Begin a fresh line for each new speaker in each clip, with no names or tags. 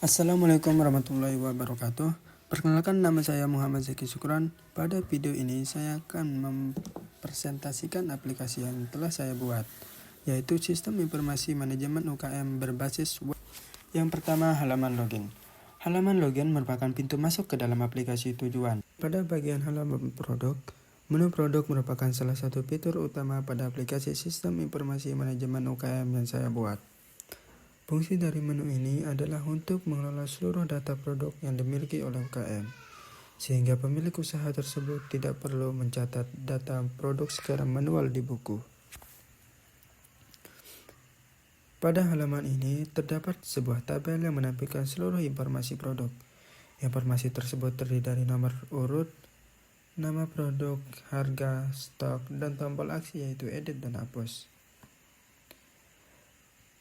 Assalamualaikum warahmatullahi wabarakatuh. Perkenalkan, nama saya Muhammad Zaki Syukran. Pada video ini saya akan mempresentasikan aplikasi yang telah saya buat, yaitu Sistem Informasi Manajemen UKM berbasis web. Yang pertama, halaman login. Halaman login merupakan pintu masuk ke dalam aplikasi tujuan. Pada bagian halaman produk, menu produk merupakan salah satu fitur utama pada aplikasi Sistem Informasi Manajemen UKM yang saya buat. Fungsi dari menu ini adalah untuk mengelola seluruh data produk yang dimiliki oleh UKM, sehingga pemilik usaha tersebut tidak perlu mencatat data produk secara manual di buku. Pada halaman ini terdapat sebuah tabel yang menampilkan seluruh informasi produk. Informasi tersebut terdiri dari nomor urut, nama produk, harga, stok, dan tombol aksi yaitu edit dan hapus.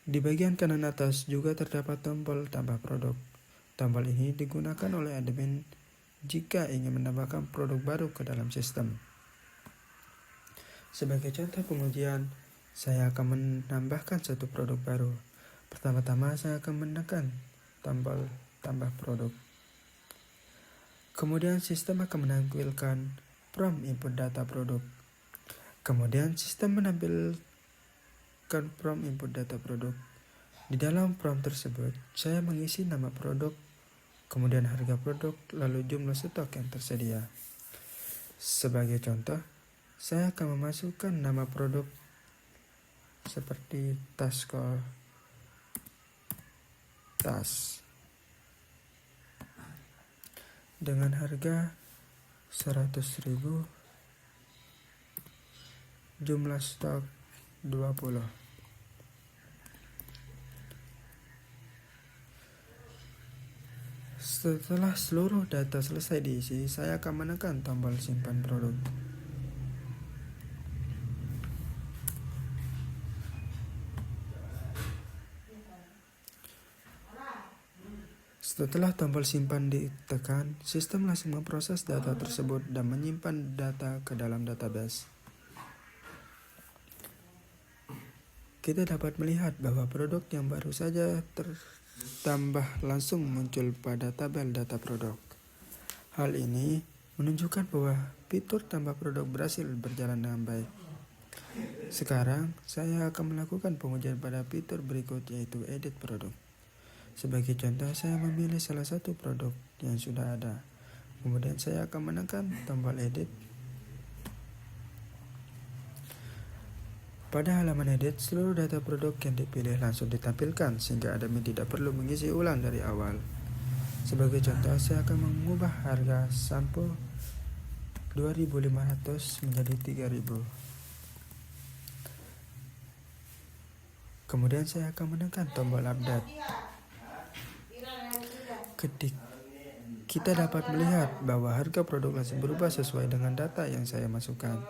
Di bagian kanan atas juga terdapat tombol tambah produk. Tombol ini digunakan oleh admin jika ingin menambahkan produk baru ke dalam sistem. Sebagai contoh pengujian, saya akan menambahkan satu produk baru. Pertama-tama saya akan menekan tombol tambah produk. Kemudian sistem akan menampilkan prompt input data produk. Kemudian sistem menampilkan prompt input data produk. Di dalam prompt tersebut, saya mengisi nama produk, kemudian harga produk, lalu jumlah stok yang tersedia. Sebagai contoh, saya akan memasukkan nama produk seperti tas dengan harga 100.000, jumlah stok 20. Setelah seluruh data selesai diisi, saya akan menekan tombol simpan produk. Setelah tombol simpan ditekan, sistem langsung memproses data tersebut dan menyimpan data ke dalam database. Kita dapat melihat bahwa produk yang baru saja tambah langsung muncul pada tabel data produk. Hal ini menunjukkan bahwa fitur tambah produk berhasil berjalan dengan baik. Sekarang saya akan melakukan pengujian pada fitur berikut, yaitu edit produk. Sebagai contoh, saya memilih salah satu produk yang sudah ada. Kemudian saya akan menekan tombol edit. Pada halaman edit, seluruh data produk yang dipilih langsung ditampilkan sehingga admin tidak perlu mengisi ulang dari awal. Sebagai contoh, saya akan mengubah harga sampo 2.500 menjadi 3.000. Kemudian saya akan menekan tombol update. Kita dapat melihat bahwa harga produk langsung berubah sesuai dengan data yang saya masukkan.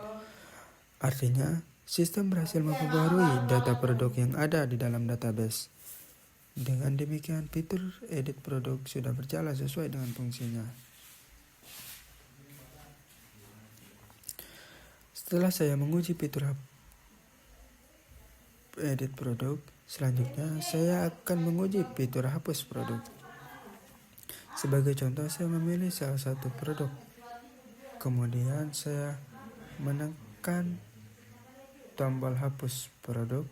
Artinya, sistem berhasil memperbarui data produk yang ada di dalam database. Dengan demikian, fitur edit produk sudah berjalan sesuai dengan fungsinya. Setelah saya menguji fitur edit produk, selanjutnya saya akan menguji fitur hapus produk. Sebagai contoh, saya memilih salah satu produk. Kemudian saya menekan tombol hapus produk.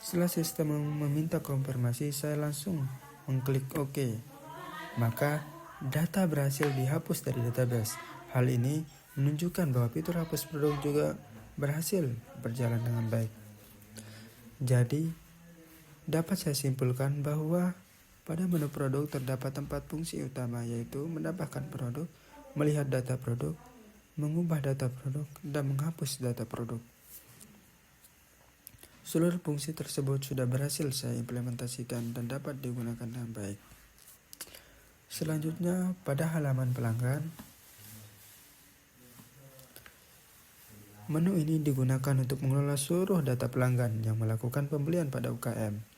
Setelah sistem meminta konfirmasi, saya langsung mengklik OK. Maka data berhasil dihapus dari database. Hal ini menunjukkan bahwa fitur hapus produk juga berhasil berjalan dengan baik. Jadi, dapat saya simpulkan bahwa pada menu produk terdapat 4 fungsi utama, yaitu menambahkan produk, melihat data produk, mengubah data produk, dan menghapus data produk. Seluruh fungsi tersebut sudah berhasil saya implementasikan dan dapat digunakan dengan baik. Selanjutnya, pada halaman pelanggan, menu ini digunakan untuk mengelola seluruh data pelanggan yang melakukan pembelian pada UKM.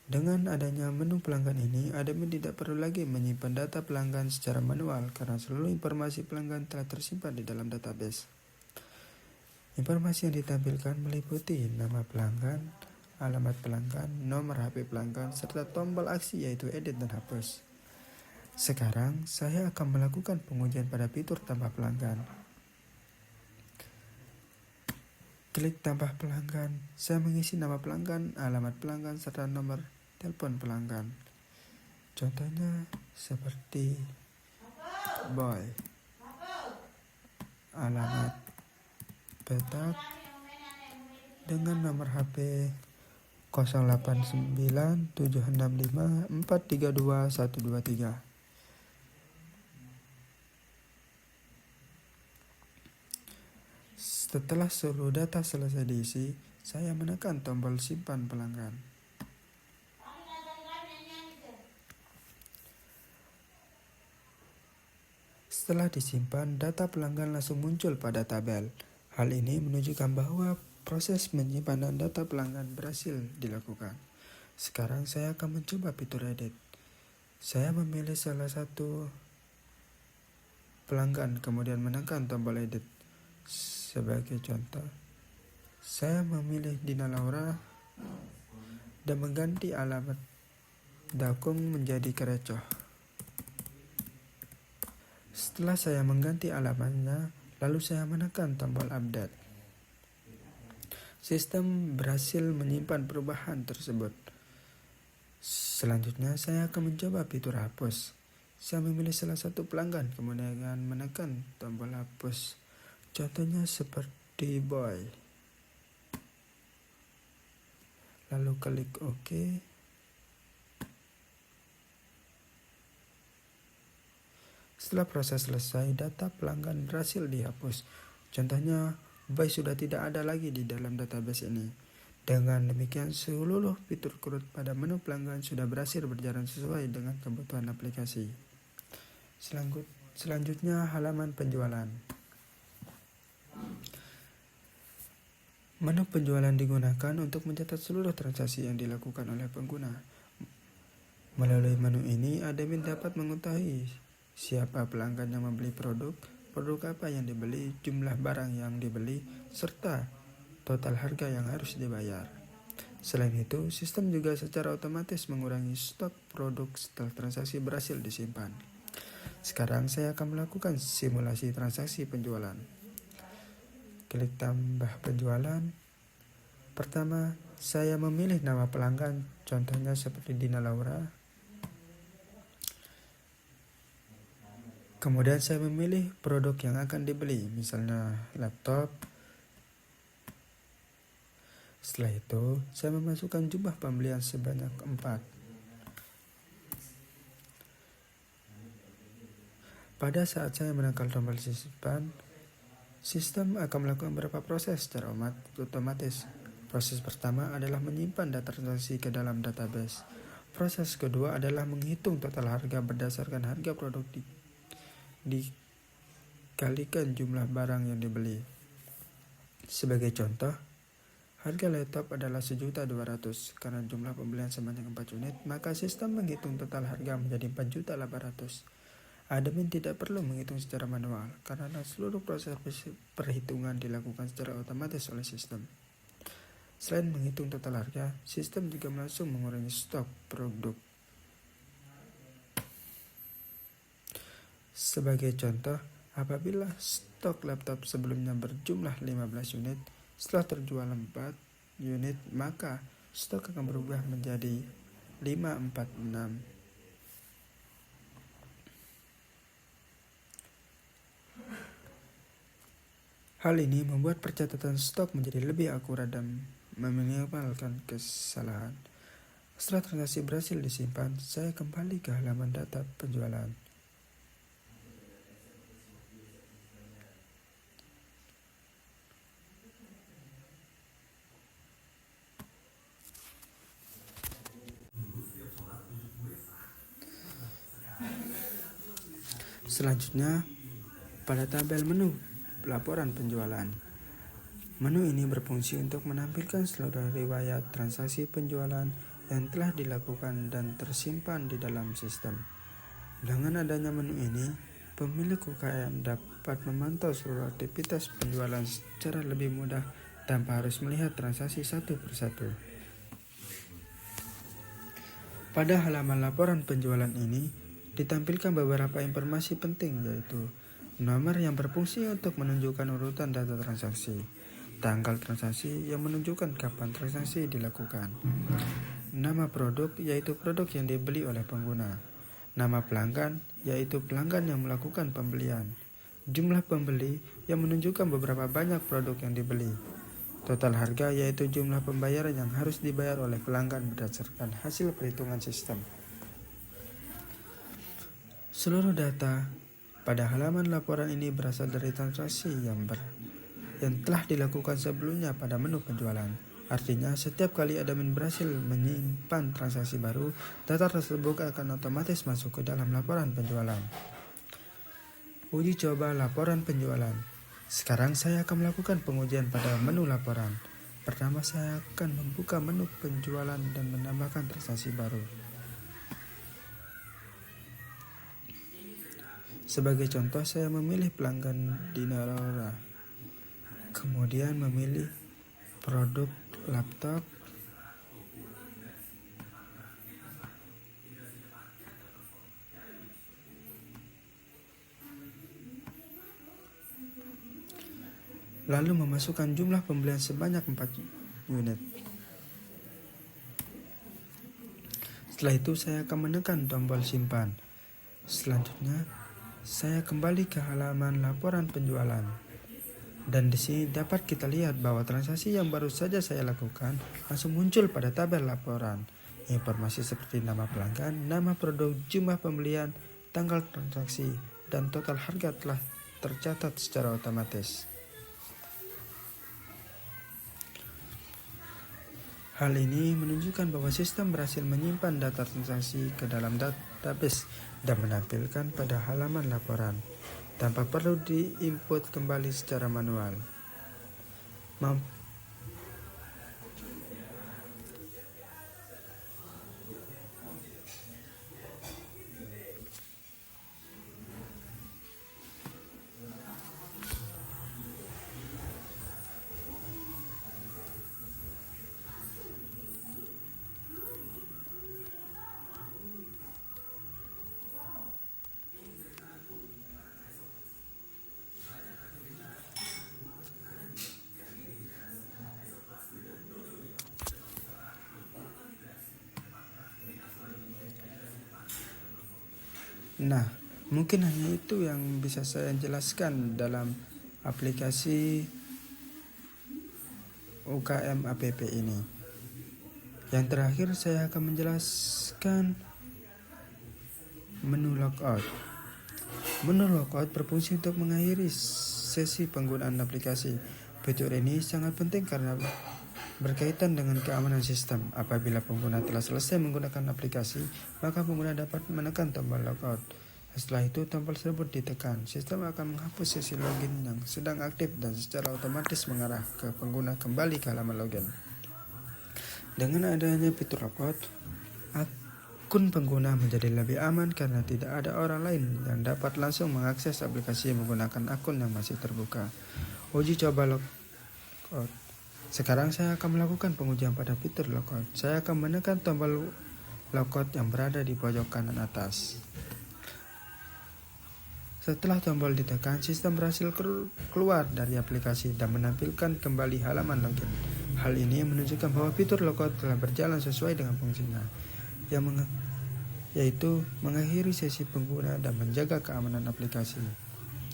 Dengan adanya menu pelanggan ini, admin tidak perlu lagi menyimpan data pelanggan secara manual karena seluruh informasi pelanggan telah tersimpan di dalam database. Informasi yang ditampilkan meliputi nama pelanggan, alamat pelanggan, nomor HP pelanggan, serta tombol aksi yaitu edit dan hapus. Sekarang saya akan melakukan pengujian pada fitur tambah pelanggan. Klik tambah pelanggan, saya mengisi nama pelanggan, alamat pelanggan, serta nomor telepon pelanggan. Contohnya seperti boy, alamat petak dengan nomor HP 089765432123. Setelah seluruh data selesai diisi, saya menekan tombol simpan pelanggan. Setelah disimpan, data pelanggan langsung muncul pada tabel. Hal ini menunjukkan bahwa proses penyimpanan data pelanggan berhasil dilakukan. Sekarang saya akan mencoba fitur edit. Saya memilih salah satu pelanggan, kemudian menekan tombol edit. Sebagai contoh, saya memilih Dina Laura dan mengganti alamat Dakung menjadi Kerecoh. Setelah saya mengganti alamatnya, lalu saya menekan tombol update. Sistem berhasil menyimpan perubahan tersebut. Selanjutnya saya akan mencoba fitur hapus. Saya memilih salah satu pelanggan, kemudian menekan tombol hapus. Contohnya seperti boy. Lalu klik OK. Setelah proses selesai, data pelanggan berhasil dihapus. Contohnya, boy sudah tidak ada lagi di dalam database ini. Dengan demikian, seluruh fitur CRUD pada menu pelanggan sudah berhasil berjalan sesuai dengan kebutuhan aplikasi. Selanjutnya, halaman penjualan. Menu penjualan digunakan untuk mencatat seluruh transaksi yang dilakukan oleh pengguna. Melalui menu ini, admin dapat mengetahui siapa pelanggan yang membeli produk apa yang dibeli, jumlah barang yang dibeli, serta total harga yang harus dibayar. Selain itu, sistem juga secara otomatis mengurangi stok produk setelah transaksi berhasil disimpan. Sekarang saya akan melakukan simulasi transaksi penjualan. Klik tambah penjualan. Pertama, saya memilih nama pelanggan, contohnya seperti Dina Laura. Kemudian saya memilih produk yang akan dibeli, misalnya laptop. Setelah itu, saya memasukkan jumlah pembelian sebanyak 4. Pada saat saya menekan tombol simpan, sistem akan melakukan beberapa proses secara otomatis. Proses pertama adalah menyimpan data transaksi ke dalam database. Proses kedua adalah menghitung total harga berdasarkan harga produk dikalikan jumlah barang yang dibeli. Sebagai contoh, harga laptop adalah 1.200.000. Karena jumlah pembelian sebanyak 4 unit, maka sistem menghitung total harga menjadi 4.800.000. Admin tidak perlu menghitung secara manual karena seluruh proses perhitungan dilakukan secara otomatis oleh sistem. Selain menghitung total harga, sistem juga langsung mengurangi stok produk. Sebagai contoh, apabila stok laptop sebelumnya berjumlah 15 unit, setelah terjual 4 unit, maka stok akan berubah menjadi 546. Hal ini membuat percatatan stok menjadi lebih akurat dan meminimalkan kesalahan. Setelah transaksi berhasil disimpan, saya kembali ke halaman data penjualan. Selanjutnya, pada tabel menu laporan penjualan. Menu ini berfungsi untuk menampilkan seluruh riwayat transaksi penjualan yang telah dilakukan dan tersimpan di dalam sistem. Dengan adanya menu ini, pemilik UKM dapat memantau seluruh aktivitas penjualan secara lebih mudah tanpa harus melihat transaksi satu persatu. Pada halaman laporan penjualan ini ditampilkan beberapa informasi penting, yaitu nomor yang berfungsi untuk menunjukkan urutan data transaksi, tanggal transaksi yang menunjukkan kapan transaksi dilakukan, nama produk yaitu produk yang dibeli oleh pengguna, nama pelanggan yaitu pelanggan yang melakukan pembelian, jumlah pembeli yang menunjukkan beberapa banyak produk yang dibeli, total harga yaitu jumlah pembayaran yang harus dibayar oleh pelanggan berdasarkan hasil perhitungan sistem. Seluruh data pada halaman laporan ini berasal dari transaksi yang telah dilakukan sebelumnya pada menu penjualan. Artinya, setiap kali admin berhasil menyimpan transaksi baru, data tersebut akan otomatis masuk ke dalam laporan penjualan. Uji coba laporan penjualan. Sekarang saya akan melakukan pengujian pada menu laporan. Pertama, saya akan membuka menu penjualan dan menambahkan transaksi baru. Sebagai contoh, saya memilih pelanggan Dinarora. Kemudian memilih produk laptop, lalu memasukkan jumlah pembelian sebanyak 4 unit. Setelah itu saya akan menekan tombol simpan. Selanjutnya, saya kembali ke halaman laporan penjualan. Dan di sini dapat kita lihat bahwa transaksi yang baru saja saya lakukan langsung muncul pada tabel laporan. Informasi seperti nama pelanggan, nama produk, jumlah pembelian, tanggal transaksi, dan total harga telah tercatat secara otomatis. Hal ini menunjukkan bahwa sistem berhasil menyimpan data transaksi ke dalam database dan menampilkan pada halaman laporan tanpa perlu diinput kembali secara manual. Nah, mungkin hanya itu yang bisa saya jelaskan dalam aplikasi UKM App ini. Yang terakhir saya akan menjelaskan menu logout. Menu logout berfungsi untuk mengakhiri sesi penggunaan aplikasi. Fitur ini sangat penting karena berkaitan dengan keamanan sistem. Apabila pengguna telah selesai menggunakan aplikasi, maka pengguna dapat menekan tombol logout. Setelah itu, tombol tersebut ditekan. Sistem akan menghapus sesi login yang sedang aktif dan secara otomatis mengarah ke pengguna kembali ke halaman login. Dengan adanya fitur logout, akun pengguna menjadi lebih aman karena tidak ada orang lain yang dapat langsung mengakses aplikasi menggunakan akun yang masih terbuka. Uji coba logout. Sekarang saya akan melakukan pengujian pada fitur logout. Saya akan menekan tombol logout yang berada di pojok kanan atas. Setelah tombol ditekan, sistem berhasil keluar dari aplikasi dan menampilkan kembali halaman login. Hal ini menunjukkan bahwa fitur logout telah berjalan sesuai dengan fungsinya, yaitu mengakhiri sesi pengguna dan menjaga keamanan aplikasi.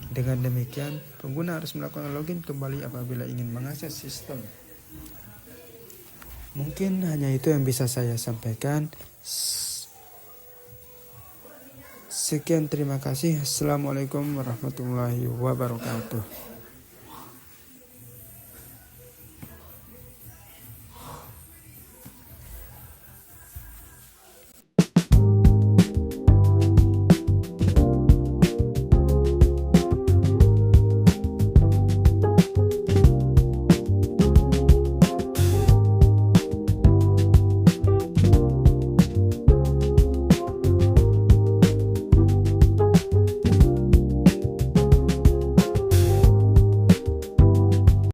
Dengan demikian, pengguna harus melakukan login kembali apabila ingin mengakses sistem. Mungkin hanya itu yang bisa saya sampaikan. Sekian, terima kasih. Assalamualaikum warahmatullahi wabarakatuh.